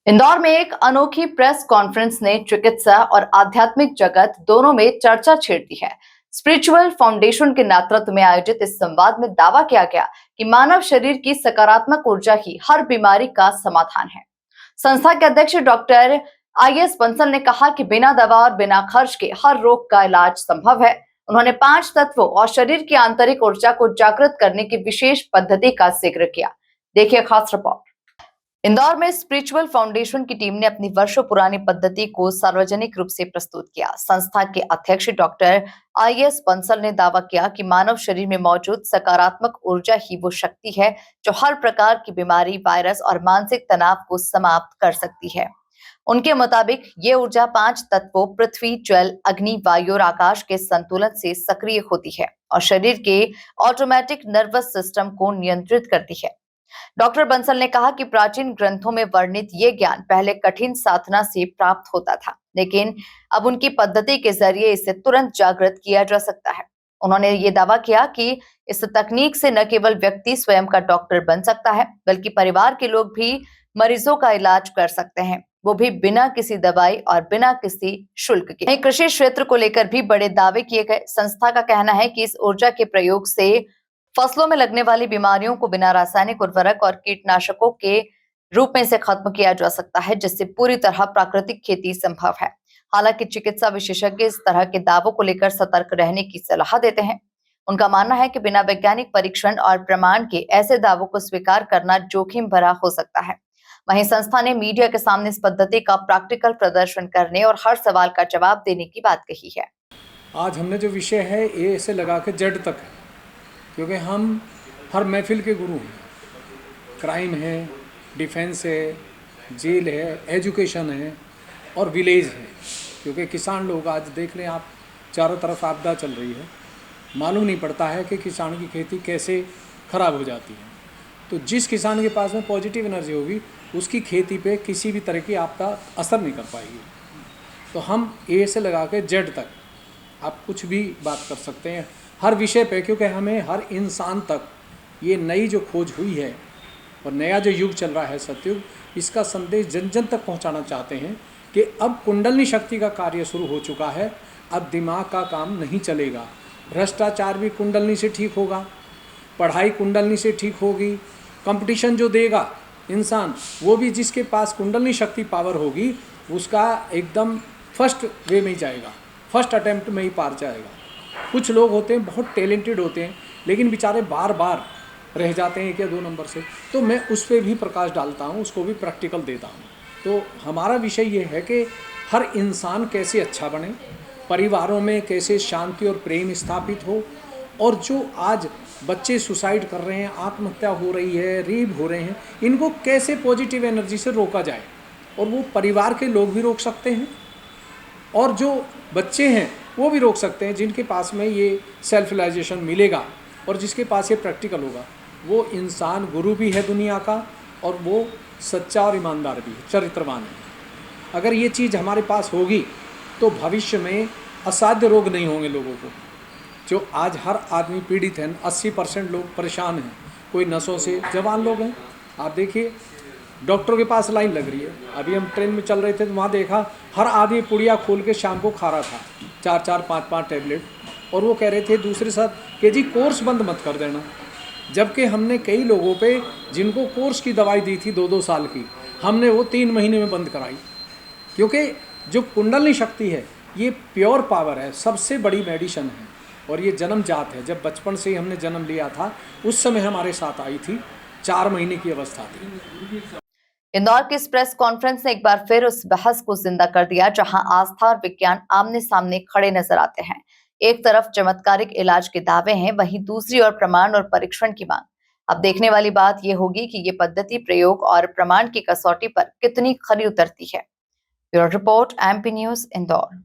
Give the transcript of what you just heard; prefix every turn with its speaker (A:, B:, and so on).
A: इंदौर में एक अनोखी प्रेस कॉन्फ्रेंस ने चिकित्सा और आध्यात्मिक जगत दोनों में चर्चा छेड़ दी है। स्पिरिचुअल फाउंडेशन के नेतृत्व में आयोजित इस संवाद में दावा किया गया कि मानव शरीर की सकारात्मक ऊर्जा ही हर बीमारी का समाधान है। संस्था के अध्यक्ष डॉक्टर आईएस बंसल ने कहा कि बिना दवा और बिना खर्च के हर रोग का इलाज संभव है। उन्होंने 5 तत्वों और शरीर की आंतरिक ऊर्जा को जागृत करने की विशेष पद्धति का जिक्र किया। देखिए खास रिपोर्ट। इंदौर में स्पिरिचुअल फाउंडेशन की टीम ने अपनी वर्षों पुरानी पद्धति को सार्वजनिक रूप से प्रस्तुत किया। संस्था के अध्यक्ष डॉक्टर आईएस बंसल ने दावा किया कि मानव शरीर में मौजूद सकारात्मक ऊर्जा ही वो शक्ति है जो हर प्रकार की बीमारी, वायरस और मानसिक तनाव को समाप्त कर सकती है। उनके मुताबिक ये ऊर्जा 5 तत्वों पृथ्वी, जल, अग्नि, वायु और आकाश के संतुलन से सक्रिय होती है और शरीर के ऑटोमेटिक नर्वस सिस्टम को नियंत्रित करती है। डॉक्टर बंसल ने कहा कि प्राचीन ग्रंथों में वर्णित ये ज्ञान पहले कठिन साधना से प्राप्त होता था, लेकिन अब उनकी पद्धति के जरिए इसे तुरंत जागृत किया जा सकता है। उन्होंने ये दावा किया कि इस तकनीक से न केवल व्यक्ति स्वयं का डॉक्टर बन सकता है, बल्कि परिवार के लोग भी मरीजों का इलाज कर सकते हैं, वो भी बिना किसी दवाई और बिना किसी शुल्क के। वहीं कृषि क्षेत्र को लेकर भी बड़े दावे किए गए। संस्था का कहना है कि इस ऊर्जा के प्रयोग से फसलों में लगने वाली बीमारियों को बिना रासायनिक उर्वरक और कीटनाशकों के रूप में से खत्म किया जा सकता है, जिससे पूरी तरह प्राकृतिक खेती संभव है। हालांकि चिकित्सा विशेषज्ञ इस तरह के दावों को लेकर सतर्क रहने की सलाह देते हैं। उनका मानना है कि बिना वैज्ञानिक परीक्षण और प्रमाण के ऐसे दावों को स्वीकार करना जोखिम भरा हो सकता है। वहीं संस्था ने मीडिया के सामने इस पद्धति का प्रैक्टिकल प्रदर्शन करने और हर सवाल का जवाब देने की बात कही है।
B: आज हमने जो विषय है ए से लगा के जेड तक है, क्योंकि हम हर महफिल के गुरु हैं। क्राइम है, डिफेंस है, जेल है, एजुकेशन है और विलेज है। क्योंकि किसान लोग आज देख लें आप, चारों तरफ आपदा चल रही है, मालूम नहीं पड़ता है कि किसान की खेती कैसे ख़राब हो जाती है। तो जिस किसान के पास में पॉजिटिव एनर्जी होगी, उसकी खेती पे किसी भी तरह की आपदा असर नहीं कर पाएगी। तो हम ए से लगा के जेड तक आप कुछ भी बात कर सकते हैं हर विषय पे, क्योंकि हमें हर इंसान तक ये नई जो खोज हुई है और नया जो युग चल रहा है सतयुग, इसका संदेश जन जन तक पहुंचाना चाहते हैं कि अब कुंडलनी शक्ति का कार्य शुरू हो चुका है। अब दिमाग का काम नहीं चलेगा। भ्रष्टाचार भी कुंडलनी से ठीक होगा, पढ़ाई कुंडलनी से ठीक होगी, कंपटीशन जो देगा इंसान, वो भी जिसके पास कुंडलनी शक्ति पावर होगी, उसका एकदम फर्स्ट वे में ही जाएगा, फर्स्ट अटेम्प्ट में ही पार जाएगा। कुछ लोग होते हैं बहुत टैलेंटेड होते हैं, लेकिन बेचारे बार बार रह जाते हैं 1 या 2 नंबर से। तो मैं उस पर भी प्रकाश डालता हूँ, उसको भी प्रैक्टिकल देता हूँ। तो हमारा विषय ये है कि हर इंसान कैसे अच्छा बने, परिवारों में कैसे शांति और प्रेम स्थापित हो, और जो आज बच्चे सुसाइड कर रहे हैं, आत्महत्या हो रही है, रेप हो रहे हैं, इनको कैसे पॉजिटिव एनर्जी से रोका जाए। और वो परिवार के लोग भी रोक सकते हैं और जो बच्चे हैं वो भी रोक सकते हैं, जिनके पास में ये सेल्फ रियलाइजेशन मिलेगा और जिसके पास ये प्रैक्टिकल होगा। वो इंसान गुरु भी है दुनिया का, और वो सच्चा और ईमानदार भी है, चरित्रवान है। अगर ये चीज़ हमारे पास होगी तो भविष्य में असाध्य रोग नहीं होंगे लोगों को। जो आज हर आदमी पीड़ित है, 80% लोग परेशान हैं, कोई नसों से, जवान लोग हैं। आप देखिए डॉक्टरों के पास लाइन लग रही है। अभी हम ट्रेन में चल रहे थे तो वहाँ देखा हर आदमी पुड़िया खोल के शाम को खा रहा था, 4-4, 5-5 टैबलेट। और वो कह रहे थे दूसरे साथ कि जी कोर्स बंद मत कर देना। जबकि हमने कई लोगों पे जिनको कोर्स की दवाई दी थी 2-2 साल की, हमने वो 3 महीने में बंद कराई। क्योंकि जो कुंडलनी शक्ति है ये प्योर पावर है, सबसे बड़ी मेडिसिन है, और ये जन्मजात है। जब बचपन से ही हमने जन्म लिया था, उस समय हमारे साथ आई थी, 4 महीने की अवस्था थी।
A: इंदौर की इस प्रेस कॉन्फ्रेंस ने एक बार फिर उस बहस को जिंदा कर दिया जहां आस्था और विज्ञान आमने सामने खड़े नजर आते हैं। एक तरफ चमत्कारिक इलाज के दावे हैं, वहीं दूसरी ओर प्रमाण और परीक्षण की मांग। अब देखने वाली बात यह होगी कि ये पद्धति प्रयोग और प्रमाण की कसौटी पर कितनी खरी उतरती है। Bureau report, MP news, Indore.